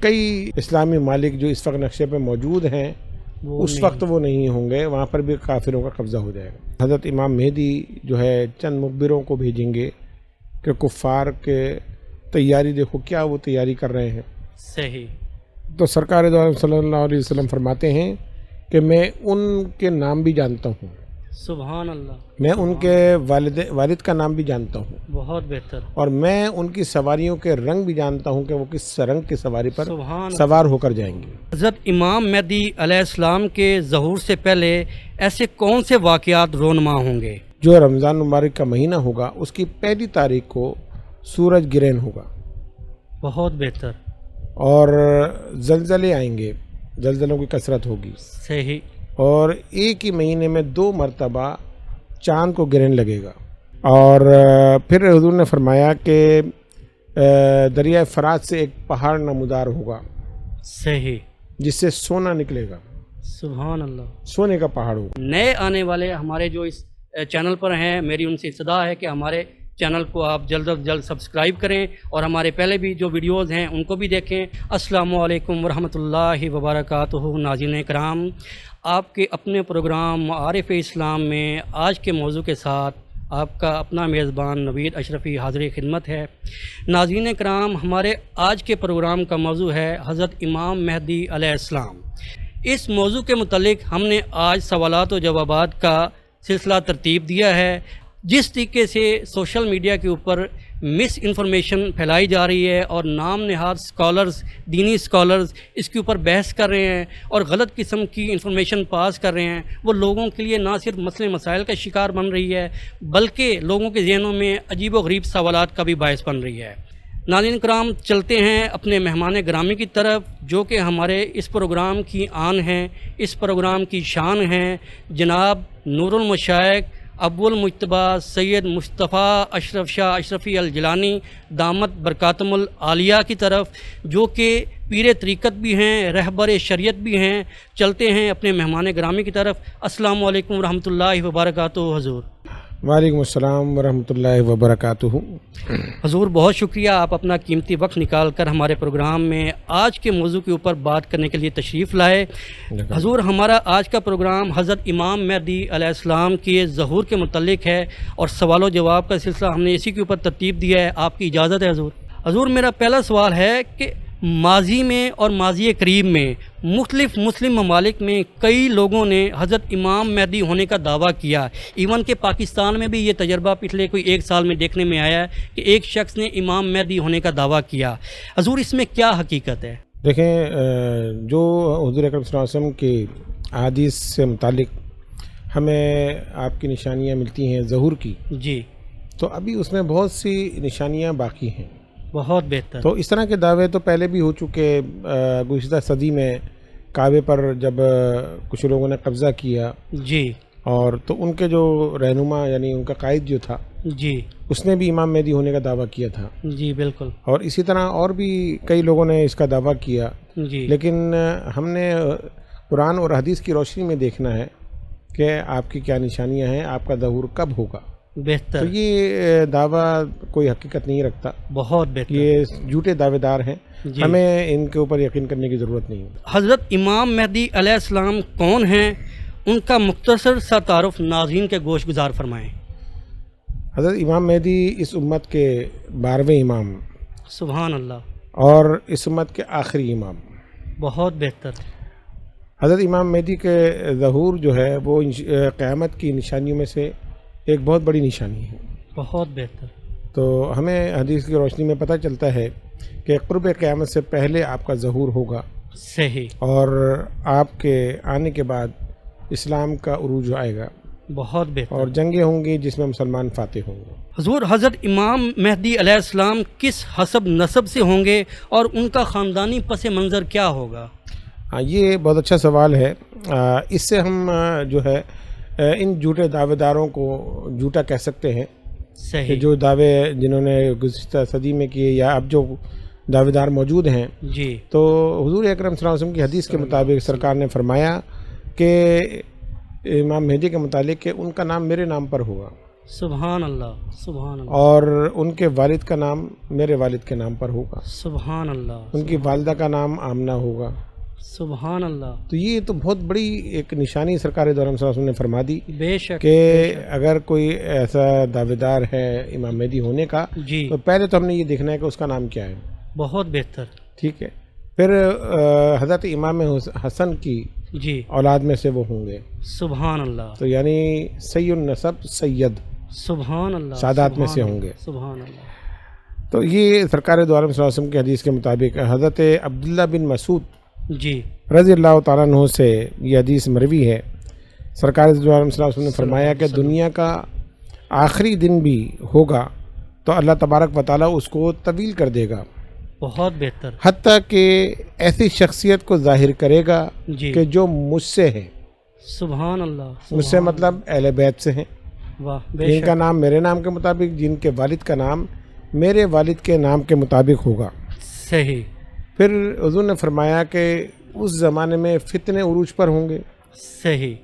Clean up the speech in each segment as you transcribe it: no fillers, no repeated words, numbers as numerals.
کئی اسلامی ممالک جو اس وقت نقشے پہ موجود ہیں اس وقت وہ نہیں ہوں گے، وہاں پر بھی کافروں کا قبضہ ہو جائے گا۔ حضرت امام مہدی جو ہے چند مخبروں کو بھیجیں گے کہ کفار کے تیاری دیکھو کیا وہ تیاری کر رہے ہیں۔ صحیح۔ تو سرکار دو عالم صلی اللہ علیہ وسلم فرماتے ہیں کہ میں ان کے نام بھی جانتا ہوں، سبحان اللہ، میں ان کے والد کا نام بھی جانتا ہوں، بہت بہتر، اور میں ان کی سواریوں کے رنگ بھی جانتا ہوں کہ وہ کس رنگ کی سواری پر سبحان سوار ہو کر جائیں گے۔ حضرت امام مہدی علیہ السلام کے ظہور سے پہلے ایسے کون سے واقعات رونما ہوں گے؟ جو رمضان مبارک کا مہینہ ہوگا اس کی پہلی تاریخ کو سورج گرہن ہوگا، بہت بہتر، اور زلزلے آئیں گے، زلزلوں کی کثرت ہوگی، صحیح، اور ایک ہی مہینے میں 2 مرتبہ چاند کو گرہن لگے گا۔ اور پھر حضور نے فرمایا کہ دریائے فرات سے ایک پہاڑ نمودار ہوگا صحیح، جس سے سونا نکلے گا، سبحان اللہ، سونے کا پہاڑ ہوگا۔ نئے آنے والے ہمارے جو اس چینل پر ہیں، میری ان سے صدا ہے کہ ہمارے چینل کو آپ جلد از جلد سبسکرائب کریں اور ہمارے پہلے بھی جو ویڈیوز ہیں ان کو بھی دیکھیں۔ السلام علیکم ورحمۃ اللہ وبرکاتہ۔ ناظرین کرام، آپ کے اپنے پروگرام معارف اسلام میں آج کے موضوع کے ساتھ آپ کا اپنا میزبان نوید اشرفی حاضر خدمت ہے۔ ناظرین کرام، ہمارے آج کے پروگرام کا موضوع ہے حضرت امام مہدی علیہ السلام۔ اس موضوع کے متعلق ہم نے آج سوالات و جوابات کا سلسلہ ترتیب دیا ہے۔ جس طریقے سے سوشل میڈیا کے اوپر مس انفارمیشن پھیلائی جا رہی ہے اور نام نہاد اسکالرز، دینی اسکالرز اس کے اوپر بحث کر رہے ہیں اور غلط قسم کی انفارمیشن پاس کر رہے ہیں، وہ لوگوں کے لیے نہ صرف مسئلے مسائل کا شکار بن رہی ہے بلکہ لوگوں کے ذہنوں میں عجیب و غریب سوالات کا بھی باعث بن رہی ہے۔ ناظرین کرام، چلتے ہیں اپنے مہمان گرامی کی طرف جو کہ ہمارے اس پروگرام کی آن ہیں، اس پروگرام کی شان ہیں، جناب نور المشائخ ابو المجتبیٰ سید مصطفیٰ اشرف شاہ اشرفی الجیلانی دامت برکاتہم العالیہ کی طرف، جو کہ پیر طریقت بھی ہیں، رہبر شریعت بھی ہیں۔ چلتے ہیں اپنے مہمان گرامی کی طرف۔ السلام علیکم ورحمۃ اللہ وبرکاتہ حضور۔ وعلیکم السلام ورحمۃ اللہ وبرکاتہ۔ حضور، بہت شکریہ، آپ اپنا قیمتی وقت نکال کر ہمارے پروگرام میں آج کے موضوع کے اوپر بات کرنے کے لیے تشریف لائے۔ حضور، ہمارا آج کا پروگرام حضرت امام مہدی علیہ السلام کے ظہور کے متعلق ہے اور سوال و جواب کا سلسلہ ہم نے اسی کے اوپر ترتیب دیا ہے۔ آپ کی اجازت ہے حضور؟ حضور، میرا پہلا سوال ہے کہ ماضی میں اور ماضی قریب میں مختلف مسلم ممالک میں کئی لوگوں نے حضرت امام مہدی ہونے کا دعویٰ کیا، ایون کہ پاکستان میں بھی یہ تجربہ پچھلے کوئی 1 سال میں دیکھنے میں آیا ہے کہ ایک شخص نے امام مہدی ہونے کا دعویٰ کیا۔ حضور، اس میں کیا حقیقت ہے؟ دیکھیں، جو حضور اکرم صلی اللہ علیہ وسلم کی احادیث سے متعلق ہمیں آپ کی نشانیاں ملتی ہیں ظہور کی، جی، تو ابھی اس میں بہت سی نشانیاں باقی ہیں۔ بہت بہتر۔ تو اس طرح کے دعوے تو پہلے بھی ہو چکے۔ گزشتہ صدی میں کعبے پر جب کچھ لوگوں نے قبضہ کیا، جی، اور تو ان کے جو رہنما یعنی ان کا قائد جو تھا، جی، اس نے بھی امام مہدی ہونے کا دعویٰ کیا تھا۔ جی بالکل، اور اسی طرح اور بھی کئی لوگوں نے اس کا دعویٰ کیا، جی، لیکن ہم نے قرآن اور حدیث کی روشنی میں دیکھنا ہے کہ آپ کی کیا نشانیاں ہیں، آپ کا ظہور کب ہوگا۔ بہتر، تو یہ دعویٰ کوئی حقیقت نہیں رکھتا، بہت بہتر، یہ جھوٹے دعوے دار ہیں، جی۔ ہمیں ان کے اوپر یقین کرنے کی ضرورت نہیں ہے۔ حضرت امام مہدی علیہ السلام کون ہیں؟ ان کا مختصر سا تعارف ناظرین کے گوش گزار فرمائیں۔ حضرت امام مہدی اس امت کے 12ویں امام سبحان اللہ، اور اس امت کے آخری امام۔ بہت بہتر، حضرت امام مہدی کے ظہور جو ہے وہ قیامت کی نشانیوں میں سے ایک بہت بڑی نشانی ہے۔ بہت بہتر، تو ہمیں حدیث کی روشنی میں پتہ چلتا ہے کہ قرب قیامت سے پہلے آپ کا ظہور ہوگا، صحیح، اور آپ کے آنے کے بعد اسلام کا عروج آئے گا، بہت بہتر، اور جنگیں ہوں گی جس میں مسلمان فاتح ہوں گے۔ حضور، حضرت امام مہدی علیہ السلام کس حسب نسب سے ہوں گے اور ان کا خاندانی پس منظر کیا ہوگا؟ یہ بہت اچھا سوال ہے۔ اس سے ہم جو ہے ان جھوٹے دعوے داروں کو جھوٹا کہہ سکتے ہیں کہ صحیح، جو دعوے جنہوں نے گزشتہ صدی میں کیے یا اب جو دعوے دار موجود ہیں۔ جی، تو حضور اکرم صلی اللہ علیہ وسلم کی حدیث کے مطابق سرکار نے فرمایا کہ امام مہدی کے متعلق کہ ان کا نام میرے نام پر ہوگا۔ سبحان اللہ، سبحان اللہ، اور ان کے والد کا نام میرے والد کے نام پر ہوگا، سبحان اللہ، ان کی والدہ کا نام آمنہ ہوگا۔ سبحان اللہ، تو یہ تو بہت بڑی ایک نشانی سرکار دو عالم صلی اللہ علیہ وسلم نے فرما دی بے شک کہ اگر کوئی ایسا دعوے دار ہے امام مہدی ہونے کا جی، تو پہلے تو ہم نے یہ دیکھنا ہے کہ اس کا نام کیا ہے، بہت بہتر، ٹھیک ہے۔ پھر حضرت امام حسن کی جی، اولاد میں سے وہ ہوں گے، سبحان اللہ، تو یعنی سی النسب سید سبحان اللہ، سادات میں سے سبحان ہوں گے۔ اللہ، سبحان اللہ، تو یہ سرکار دو عالم صلی اللہ علیہ وسلم کی حدیث کے مطابق حضرت عبداللہ بن مسعود جی، رضی اللہ تعالیٰ عنہ سے یہ حدیث مروی ہے، سرکار دو عالم صلی اللہ علیہ وسلم نے فرمایا کہ دنیا کا آخری دن بھی ہوگا تو اللہ تبارک و تعالیٰ اس کو طویل کر دے گا، بہت بہتر، حتیٰ کہ ایسی شخصیت کو ظاہر کرے گا جی، کہ جو مجھ سے ہے، سبحان اللہ، مجھ سے مطلب اہل بیت سے ہیں، واہ، بے جن شک، کا نام میرے نام کے مطابق، جن کے والد کا نام میرے والد کے نام کے مطابق ہوگا۔ صحیح، پھر حضور نے فرمایا کہ اس زمانے میں فتنے عروج پر ہوں گے، صحیح،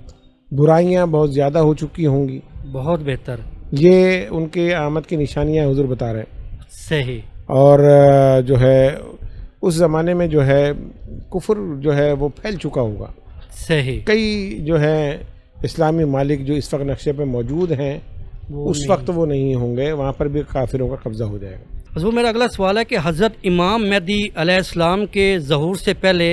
برائیاں بہت زیادہ ہو چکی ہوں گی، بہت بہتر، یہ ان کے آمد کی نشانیاں حضور بتا رہے ہیں۔ صحیح، اور جو ہے اس زمانے میں جو ہے کفر جو ہے وہ پھیل چکا ہوگا، صحیح، کئی جو ہے اسلامی ممالک جو اس وقت نقشے پہ موجود ہیں وہ اس وقت وہ نہیں ہوں گے، وہاں پر بھی کافروں کا قبضہ ہو جائے گا۔ حضور میرا اگلا سوال ہے کہ حضرت امام مہدی علیہ السلام کے ظہور سے پہلے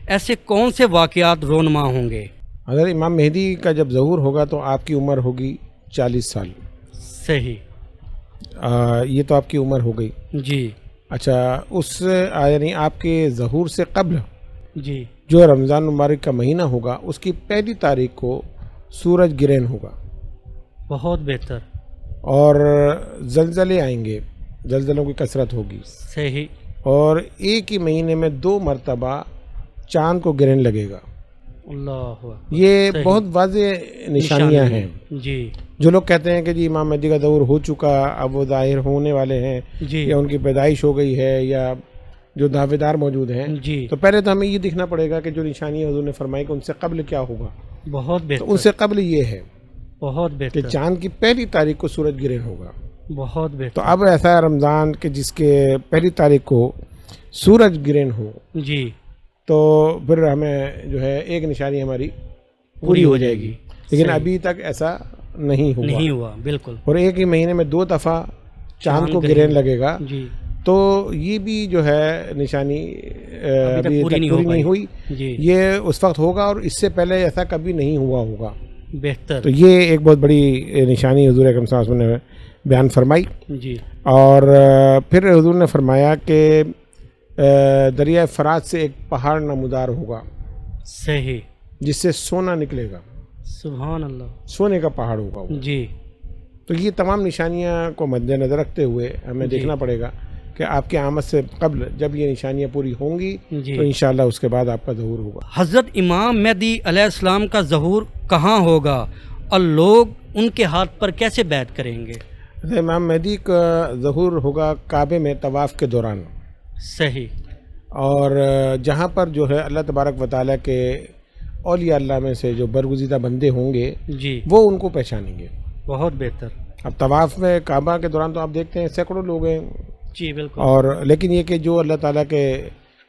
ایسے کون سے واقعات رونما ہوں گے؟ اگر امام مہدی کا جب ظہور ہوگا تو آپ کی عمر ہوگی 40 سال، صحیح، یہ تو آپ کی عمر ہو گئی۔ جی، اچھا، اس یعنی آپ کے ظہور سے قبل جی، جو رمضان مبارک کا مہینہ ہوگا اس کی پہلی تاریخ کو سورج گرہن ہوگا، بہت بہتر، اور زلزلے آئیں گے، زلزلوں کی کثرت ہوگی، صحیح، اور ایک ہی مہینے میں 2 مرتبہ چاند کو گرہن لگے گا۔ اللہ اکبر، یہ صحیح، بہت واضح نشانیاں ہیں۔ جی، جو لوگ کہتے ہیں کہ جی امام مہدی کا ظہور ہو چکا، اب وہ ظاہر ہونے والے ہیں، جی، یا ان کی پیدائش ہو گئی ہے، یا جو دعوے دار موجود ہیں، جی، تو پہلے تو ہمیں یہ دیکھنا پڑے گا کہ جو نشانی حضور نے فرمائی کہ ان سے قبل کیا ہوگا۔ بہت تو ان بہتر، سے قبل یہ ہے بہت کہ بہتر، چاند کی پہلی تاریخ کو سورج گرہن ہوگا۔ بہت تو بہتر، اب ایسا رمضان کہ جس کے پہلی تاریخ کو سورج گرہن ہو جی، تو پھر ہمیں جو ہے ایک نشانی ہماری پوری ہو جائے گی، لیکن صحیح، ابھی تک ایسا نہیں نہیں ہوا، ہوا، بالکل، اور ایک ہی مہینے میں 2 دفعہ چاند کو گرہن، گرہن لگے گا، جی، تو یہ بھی جو ہے نشانی ابھی تک پوری ہو نہیں پائی، ہوئی، جی، یہ اس وقت ہوگا، اور اس سے پہلے ایسا کبھی نہیں ہوا ہوگا۔ بہتر، تو یہ ایک بہت بڑی نشانی حضور اکرم صلی اللہ علیہ وسلم نے بیان فرمائی۔ جی، اور پھر حضور نے فرمایا کہ دریائے فرات سے ایک پہاڑ نمودار ہوگا صحیح، جس سے سونا نکلے گا، سبحان اللہ، سونے کا پہاڑ ہوگا وہ۔ جی، تو یہ تمام نشانیاں کو مد نظر رکھتے ہوئے ہمیں دیکھنا پڑے گا کہ آپ کی آمد سے قبل جب یہ نشانیاں پوری ہوں گی جی، تو انشاءاللہ اس کے بعد آپ کا ظہور ہوگا۔ حضرت امام مہدی علیہ السلام کا ظہور کہاں ہوگا اور لوگ ان کے ہاتھ پر کیسے بیعت کریں گے؟ حضرت امام مہدی کا ظہور ہوگا کعبے میں طواف کے دوران، صحیح، اور جہاں پر جو ہے اللہ تبارک و تعالیٰ کے اولیاء اللہ میں سے جو برگزیدہ بندے ہوں گے جی، وہ ان کو پہچانیں گے۔ بہت بہتر، اب طواف میں کعبہ کے دوران تو آپ دیکھتے ہیں سینکڑوں لوگ ہیں، جی، بالکل، اور لیکن یہ کہ جو اللہ تعالیٰ کے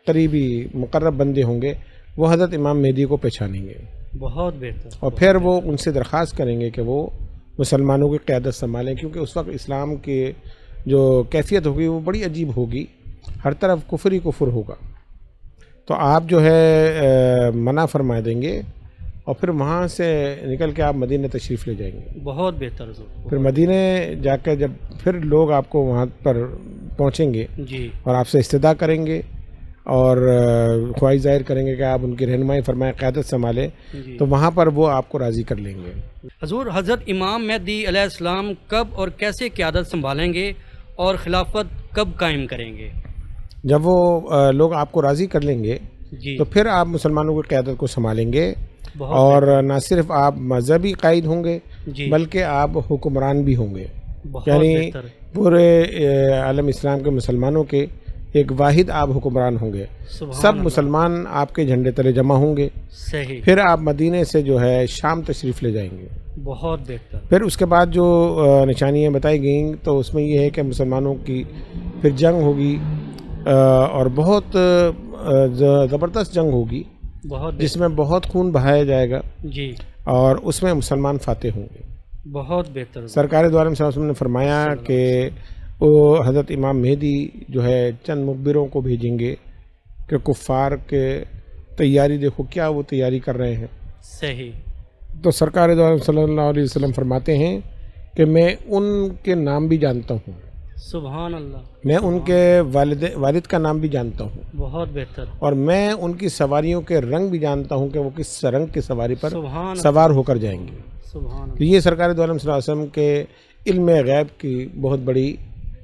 قریبی مقرب بندے ہوں گے وہ حضرت امام مہدی کو پہچانیں گے، بہت بہتر، اور پھر وہ ان سے درخواست کریں گے کہ وہ مسلمانوں کی قیادت سنبھالیں، کیونکہ اس وقت اسلام کی جو کیفیت ہوگی وہ بڑی عجیب ہوگی، ہر طرف کفر ہی کفر ہوگا۔ تو آپ جو ہے منع فرما دیں گے، اور پھر وہاں سے نکل کے آپ مدینہ تشریف لے جائیں گے۔ بہت بہتر حضور، پھر مدینہ جا کے جب پھر لوگ آپ کو وہاں پر پہنچیں گے جی، اور آپ سے استدعا کریں گے اور خواہش ظاہر کریں گے کہ آپ ان کی رہنمائی فرمائیں، قیادت سنبھالیں، جی، تو وہاں پر وہ آپ کو راضی کر لیں گے۔ حضور حضرت امام مہدی علیہ السلام کب اور کیسے قیادت سنبھالیں گے اور خلافت کب قائم کریں گے؟ جب وہ لوگ آپ کو راضی کر لیں گے جی، تو پھر آپ مسلمانوں کی قیادت کو سنبھالیں گے، بہت اور نہ صرف آپ مذہبی قائد ہوں گے جی، بلکہ آپ حکمران بھی ہوں گے، بہت یعنی بہتر، پورے عالم اسلام کے مسلمانوں کے ایک واحد آپ حکمران ہوں گے، سبحان سب اللہ، مسلمان آپ کے جھنڈے تلے جمع ہوں گے، صحیح، پھر آپ مدینے سے جو ہے شام تشریف لے جائیں گے، بہت بہتر. پھر اس کے بعد جو نشانیاں بتائی گئیں تو اس میں یہ ہے کہ مسلمانوں کی پھر جنگ ہوگی اور بہت زبردست جنگ ہوگی بہت جس میں بہت خون بہایا جائے گا جی اور اس میں مسلمان فاتح ہوں گے. بہت بہتر. سرکار دو عالم صلی اللہ علیہ وسلم نے فرمایا کہ وہ حضرت امام مہدی جو ہے چند مخبروں کو بھیجیں گے کہ کفار کے تیاری دیکھو کیا وہ تیاری کر رہے ہیں. صحیح. تو سرکار دو عالم صلی اللہ علیہ وسلم فرماتے ہیں کہ میں ان کے نام بھی جانتا ہوں. سبحان اللہ. میں ان کے والد کا نام بھی جانتا ہوں. بہت بہتر. اور میں ان کی سواریوں کے رنگ بھی جانتا ہوں کہ وہ کس رنگ کی سواری پر سبحان سوار ہو کر جائیں گے. سبحان تو یہ سرکار دو عالم صلی اللہ علیہ وسلم کے علم غیب کی بہت بڑی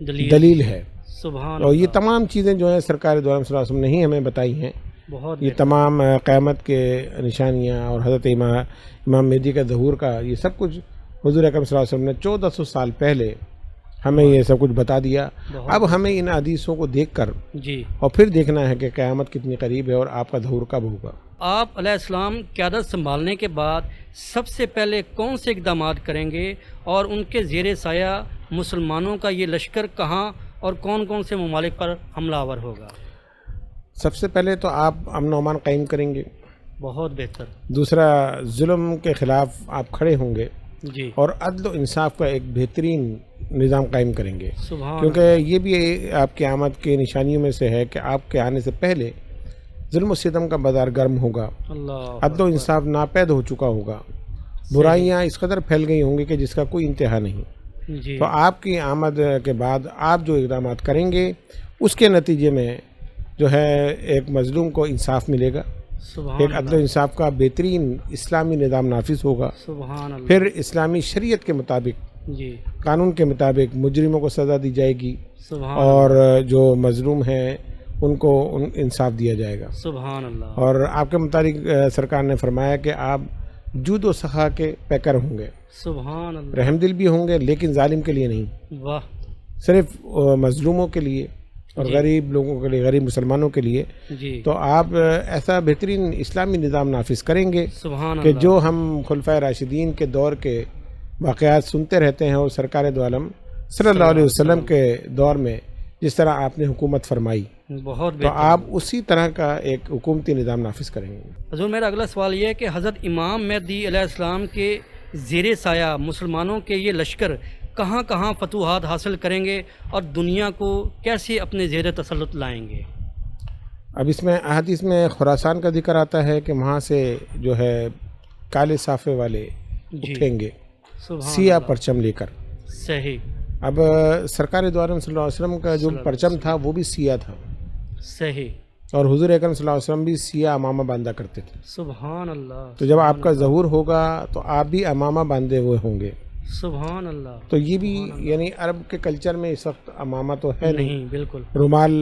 اللہ. دلیل ہے. سبحان اور یہ تمام چیزیں جو ہیں سرکار دو عالم صلی اللہ علیہ وسلم نے ہی ہمیں بتائی ہیں. بہت یہ تمام قیامت کے نشانیاں اور حضرت امام مہدی کا ظہور کا یہ سب کچھ حضور اکرم صلی اللہ علیہ وسلم نے 1400 سال پہلے ہمیں یہ سب کچھ بتا دیا. اب ہمیں ان حدیثوں کو دیکھ کر جی اور پھر دیکھنا ہے کہ قیامت کتنی قریب ہے اور آپ کا ظہور کب ہوگا. آپ علیہ السلام قیادت سنبھالنے کے بعد سب سے پہلے کون سے اقدامات کریں گے اور ان کے زیر سایہ مسلمانوں کا یہ لشکر کہاں اور کون کون سے ممالک پر حملہ آور ہوگا؟ سب سے پہلے تو آپ امن و امان قائم کریں گے. بہت بہتر. دوسرا ظلم کے خلاف آپ کھڑے ہوں گے جی اور عدل و انصاف کا ایک بہترین نظام قائم کریں گے. سبحان. کیونکہ یہ بھی آپ کی آمد کے نشانیوں میں سے ہے کہ آپ کے آنے سے پہلے ظلم و ستم کا بازار گرم ہوگا. اللہ. عدل و انصاف ناپید ہو چکا ہوگا. برائیاں اس قدر پھیل گئی ہوں گی کہ جس کا کوئی انتہا نہیں. جی تو آپ کی آمد کے بعد آپ جو اقدامات کریں گے اس کے نتیجے میں جو ہے ایک مظلوم کو انصاف ملے گا. سبحان ایک عدل و انصاف کا بہترین اسلامی نظام نافذ ہوگا. سبحان اللہ. پھر اسلامی شریعت کے مطابق جی قانون کے مطابق مجرموں کو سزا دی جائے گی سبحان اور جو مظلوم ہیں ان کو انصاف دیا جائے گا. سبحان اللہ. اور آپ کے مطابق سرکار نے فرمایا کہ آپ جود و سخا کے پیکر ہوں گے. سبحان اللہ. رحم دل بھی ہوں گے لیکن ظالم کے لیے نہیں, واہ. صرف مظلوموں کے لیے اور غریب لوگوں کے لیے, غریب مسلمانوں کے لیے. جی تو آپ ایسا بہترین اسلامی نظام نافذ کریں گے سبحان کہ اللہ. جو ہم خلفائے راشدین کے دور کے واقعات سنتے رہتے ہیں اور سرکار دو عالم صلی اللہ علیہ وسلم کے دور میں جس طرح آپ نے حکومت فرمائی بہت تو بہتر. آپ اسی طرح کا ایک حکومتی نظام نافذ کریں گے. حضور میرا اگلا سوال یہ ہے کہ حضرت امام مہدی علیہ السلام کے زیر سایہ مسلمانوں کے یہ لشکر کہاں کہاں فتوحات حاصل کریں گے اور دنیا کو کیسے اپنے زیر تسلط لائیں گے؟ اب اس میں احادیث میں خراسان کا ذکر آتا ہے کہ وہاں سے جو ہے کالے صافے والے اٹھیں گے سبحان سیاہ اللہ. پرچم لے کر. صحیح. اب سرکار دو عالم صلی اللہ علیہ وسلم کا جو پرچم تھا وہ بھی سیاہ تھا صحیح. اور حضور اکرم صلی اللہ علیہ وسلم بھی سیاہ امامہ باندھا کرتے تھے. سبحان اللہ. تو جب آپ کا ظہور ہوگا تو آپ بھی امامہ باندھے ہوئے ہوں گے. سبحان اللہ. تو یہ بھی یعنی عرب کے کلچر میں اس وقت امامہ تو ہے نہیں, نہیں بالکل. رومال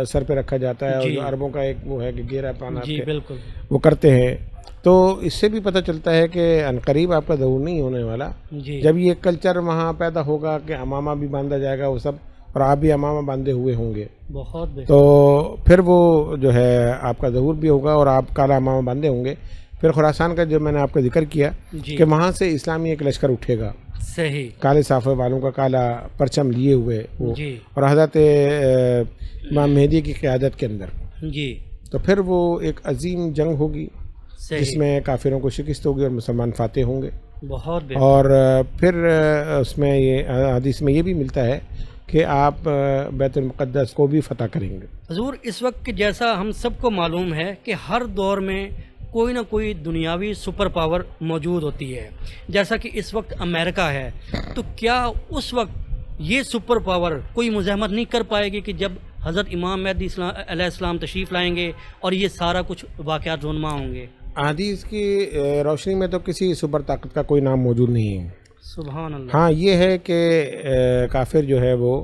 سر پہ رکھا جاتا ہے اور جو عربوں کا ایک وہ ہے کہ گھیرا پانا جی بالکل. وہ کرتے ہیں. تو اس سے بھی پتہ چلتا ہے کہ عنقریب آپ کا ظہور نہیں ہونے والا. جی جب یہ کلچر وہاں پیدا ہوگا کہ امامہ بھی باندھا جائے گا وہ سب اور آپ بھی امامہ باندھے ہوئے ہوں گے بہت بہتر. تو پھر وہ جو ہے آپ کا ظہور بھی ہوگا اور آپ کالا امامہ باندھے ہوں گے. پھر خراسان کا جو میں نے آپ کا ذکر کیا جی کہ وہاں سے اسلامی ایک لشکر اٹھے گا صحیح. کالے صافے والوں کا کالا پرچم لیے ہوئے وہ جی اور حضرت امام مہدی کی قیادت کے اندر. جی تو پھر وہ ایک عظیم جنگ ہوگی صحیح. جس میں کافروں کو شکست ہوگی اور مسلمان فاتح ہوں گے. بہت بہتر. اور پھر اس میں یہ حدیث میں یہ بھی ملتا ہے کہ آپ بیت المقدس کو بھی فتح کریں گے. حضور اس وقت جیسا ہم سب کو معلوم ہے کہ ہر دور میں کوئی نہ کوئی دنیاوی سپر پاور موجود ہوتی ہے, جیسا کہ اس وقت امریکہ ہے. تو کیا اس وقت یہ سپر پاور کوئی مزاحمت نہیں کر پائے گی کہ جب حضرت امام مہدی علیہ السلام تشریف لائیں گے اور یہ سارا کچھ واقعات رونما ہوں گے؟ حدیث کی روشنی میں تو کسی سپر طاقت کا کوئی نام موجود نہیں ہے. سبحان اللہ. ہاں یہ ہے کہ کافر جو ہے وہ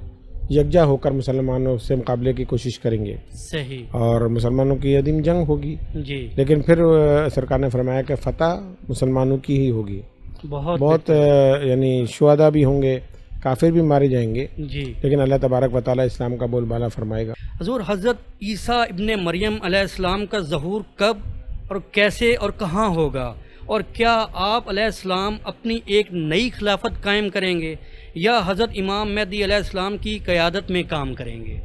یکجا ہو کر مسلمانوں سے مقابلے کی کوشش کریں گے صحیح. اور مسلمانوں کی عظیم جنگ ہوگی. جی لیکن پھر سرکار نے فرمایا کہ فتح مسلمانوں کی ہی ہوگی. بہت یعنی شہداء بھی ہوں گے, کافر بھی مارے جائیں گے, جی لیکن اللہ تبارک و تعالیٰ اسلام کا بول بالا فرمائے گا. حضور حضرت عیسیٰ ابن مریم علیہ السلام کا ظہور کب اور کیسے اور کہاں ہوگا اور کیا آپ علیہ السلام اپنی ایک نئی خلافت قائم کریں گے یا حضرت امام مہدی علیہ السلام کی قیادت میں کام کریں گے؟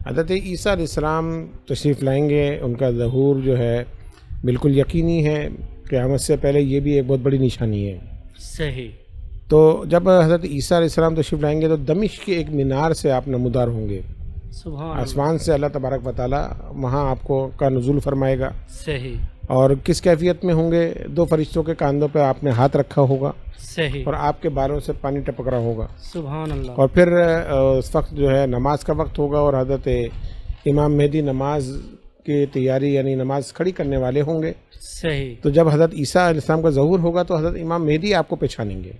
حضرت عیسیٰ علیہ السلام تشریف لائیں گے، ان کا ظہور جو ہے بالکل یقینی ہے، قیامت سے پہلے یہ بھی ایک بہت بڑی نشانی ہے۔ صحیح۔ تو جب حضرت عیسیٰ علیہ السلام تشریف لائیں گے تو دمشق کے ایک مینار سے آپ نمودار ہوں گے، سبحان آسمان سے اللہ تبارک و تعالیٰ وہاں آپ کو کا نزول فرمائے گا۔ صحیح اور کس کیفیت میں ہوں گے؟ دو فرشتوں کے کاندھوں پہ آپ نے ہاتھ رکھا ہوگا صحیح اور آپ کے بالوں سے پانی ٹپک رہا ہوگا، سبحان اللہ اور پھر اس وقت جو ہے نماز کا وقت ہوگا اور حضرت امام مہدی نماز کی تیاری یعنی نماز کھڑی کرنے والے ہوں گے۔ صحیح تو جب حضرت عیسیٰ علیہ السلام کا ظہور ہوگا تو حضرت امام مہدی آپ کو پہچانیں گے،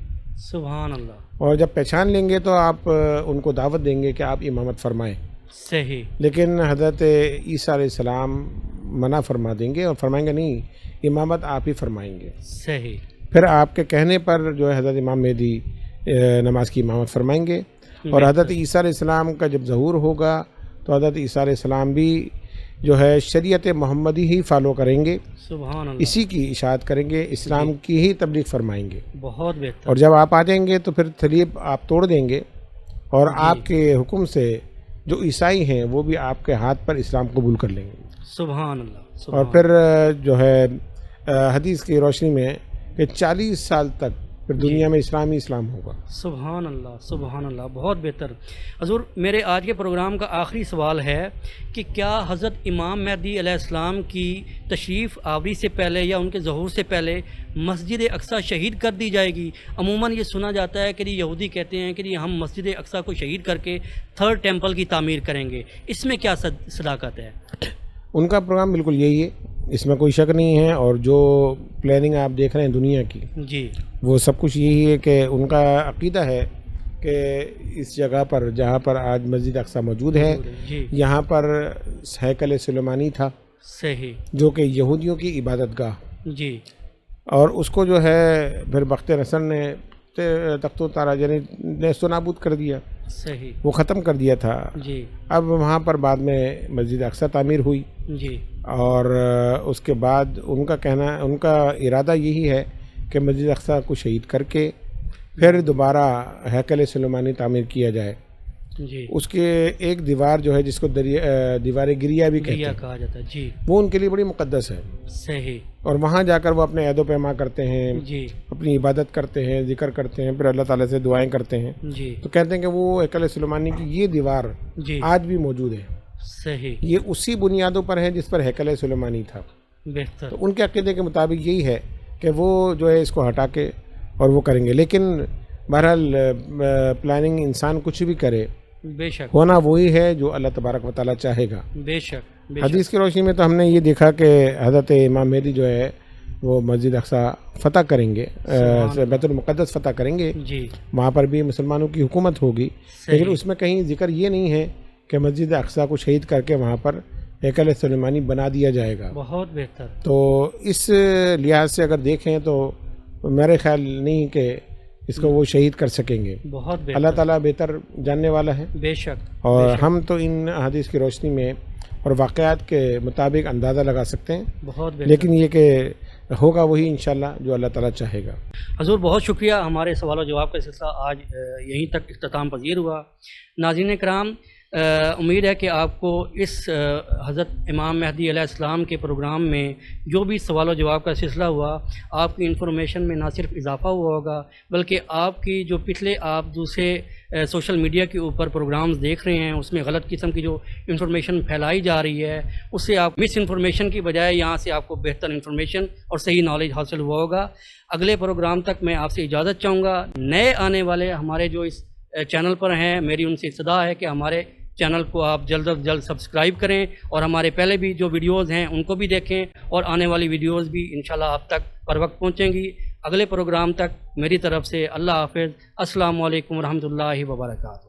سبحان اللہ اور جب پہچان لیں گے تو آپ ان کو دعوت دیں گے کہ آپ امامت فرمائیں، صحیح لیکن حضرت عیسیٰ علیہ السلام منع فرما دیں گے اور فرمائیں گے نہیں، امامت آپ ہی فرمائیں گے۔ صحیح پھر آپ کے کہنے پر جو ہے حضرت امام مہدی نماز کی امامت فرمائیں گے، اور حضرت عیسیٰ علیہ السلام کا جب ظہور ہوگا تو حضرت عیسیٰ علیہ السلام بھی جو ہے شریعت محمدی ہی فالو کریں گے، سبحان اللہ اسی کی اشاعت کریں گے، اسلام کی ہی تبلیغ فرمائیں گے۔ بہت بہتر اور جب آپ آ جائیں گے تو پھر صلیب آپ توڑ دیں گے، اور آپ کے حکم سے جو عیسائی ہیں وہ بھی آپ کے ہاتھ پر اسلام قبول کر لیں گے۔ سبحان اللہ اور سبحان پھر جو ہے حدیث کی روشنی میں کہ 40 سال تک پھر دنیا میں اسلام ہی اسلام ہوگا۔ سبحان اللہ سبحان اللہ، بہت بہتر۔ حضور میرے آج کے پروگرام کا آخری سوال ہے کہ کیا حضرت امام مہدی علیہ السلام کی تشریف آوری سے پہلے یا ان کے ظہور سے پہلے مسجد اقصی شہید کر دی جائے گی؟ عموماً یہ سنا جاتا ہے کہ یہودی کہتے ہیں کہ ہم مسجد اقصی کو شہید کر کے تھرڈ ٹیمپل کی تعمیر کریں گے، اس میں کیا صداقت ہے؟ ان کا پروگرام بالکل یہی ہے، اس میں کوئی شک نہیں ہے، اور جو پلاننگ آپ دیکھ رہے ہیں دنیا کی جی وہ سب کچھ یہی ہے کہ ان کا عقیدہ ہے کہ اس جگہ پر جہاں پر آج مسجد اقصی موجود ہے جی یہاں پر ہیکل سلیمانی تھا، صحیح جو کہ یہودیوں کی عبادت گاہ، جی اور اس کو جو ہے پھر بخت نصر نے تخت و تاراج یعنی نیست و نابود کر دیا، صحیح وہ ختم کر دیا تھا۔ جی اب وہاں پر بعد میں مسجد اقصی تعمیر ہوئی، جی اور اس کے بعد ان کا ارادہ یہی ہے کہ مسجد اقصی کو شہید کر کے پھر دوبارہ ہیکل سلیمانی تعمیر کیا جائے۔ جی اس کے ایک دیوار جو ہے جس کو دیوار گریہ بھی کہتے گریا ہیں، کہا جاتا ہے، جی وہ ان کے لیے بڑی مقدس ہے، صحیح اور وہاں جا کر وہ اپنے عہد و پیما کرتے ہیں، جی اپنی عبادت کرتے ہیں، ذکر کرتے ہیں، پھر اللہ تعالیٰ سے دعائیں کرتے ہیں۔ جی تو کہتے ہیں کہ وہ ہیکل سلیمانی کی یہ دیوار جی آج بھی موجود ہے، صحیح یہ اسی بنیادوں پر ہے جس پر ہیکل سلیمانی تھا۔ بہتر تو ان کے عقیدے کے مطابق یہی ہے کہ وہ جو ہے اس کو ہٹا کے اور وہ کریں گے، لیکن بہرحال پلاننگ انسان کچھ بھی کرے، بے شک ہونا وہی ہے جو اللہ تبارک و تعالیٰ چاہے گا۔ بے شک بے حدیث کی روشنی میں تو ہم نے یہ دیکھا کہ حضرت امام مہدی جو ہے وہ مسجد اقصی فتح کریں گے، بیت المقدس فتح کریں گے، شک جی وہاں پر بھی مسلمانوں کی حکومت ہوگی، صحیح لیکن اس میں کہیں ذکر یہ نہیں ہے کہ مسجد اقصی کو شہید کر کے وہاں پر ہیکل سلیمانی بنا دیا جائے گا۔ بہت بہتر تو اس لحاظ سے اگر دیکھیں تو میرے خیال نہیں کہ اس کو وہ شہید کر سکیں گے، بہت بہتر اللہ تعالیٰ بہتر جاننے والا ہے، بے شک اور ہم تو ان حدیث کی روشنی میں اور واقعات کے مطابق اندازہ لگا سکتے ہیں، بہت بہتر لیکن یہ کہ ہوگا وہی انشاءاللہ جو اللہ تعالیٰ چاہے گا۔ حضور بہت شکریہ، ہمارے سوال و جواب کا سلسلہ آج یہیں تک اختتام پذیر ہوا۔ ناظرین کرام، امید ہے کہ آپ کو اس حضرت امام مہدی علیہ السلام کے پروگرام میں جو بھی سوال و جواب کا سلسلہ ہوا، آپ کی انفارمیشن میں نہ صرف اضافہ ہوا ہوگا بلکہ آپ کی جو پچھلے آپ دوسرے سوشل میڈیا کے اوپر پروگرامز دیکھ رہے ہیں اس میں غلط قسم کی جو انفارمیشن پھیلائی جا رہی ہے اس سے آپ مس انفارمیشن کی بجائے یہاں سے آپ کو بہتر انفارمیشن اور صحیح نالج حاصل ہوا ہوگا۔ اگلے پروگرام تک میں آپ سے اجازت چاہوں گا۔ نئے آنے والے ہمارے جو اس چینل پر ہیں، میری ان سے استدعا ہے کہ ہمارے چینل کو آپ جلد از جلد سبسکرائب کریں اور ہمارے پہلے بھی جو ویڈیوز ہیں ان کو بھی دیکھیں، اور آنے والی ویڈیوز بھی انشاءاللہ آپ تک پر وقت پہنچیں گی۔ اگلے پروگرام تک میری طرف سے اللہ حافظ، السلام علیکم ورحمۃ اللہ وبرکاتہ۔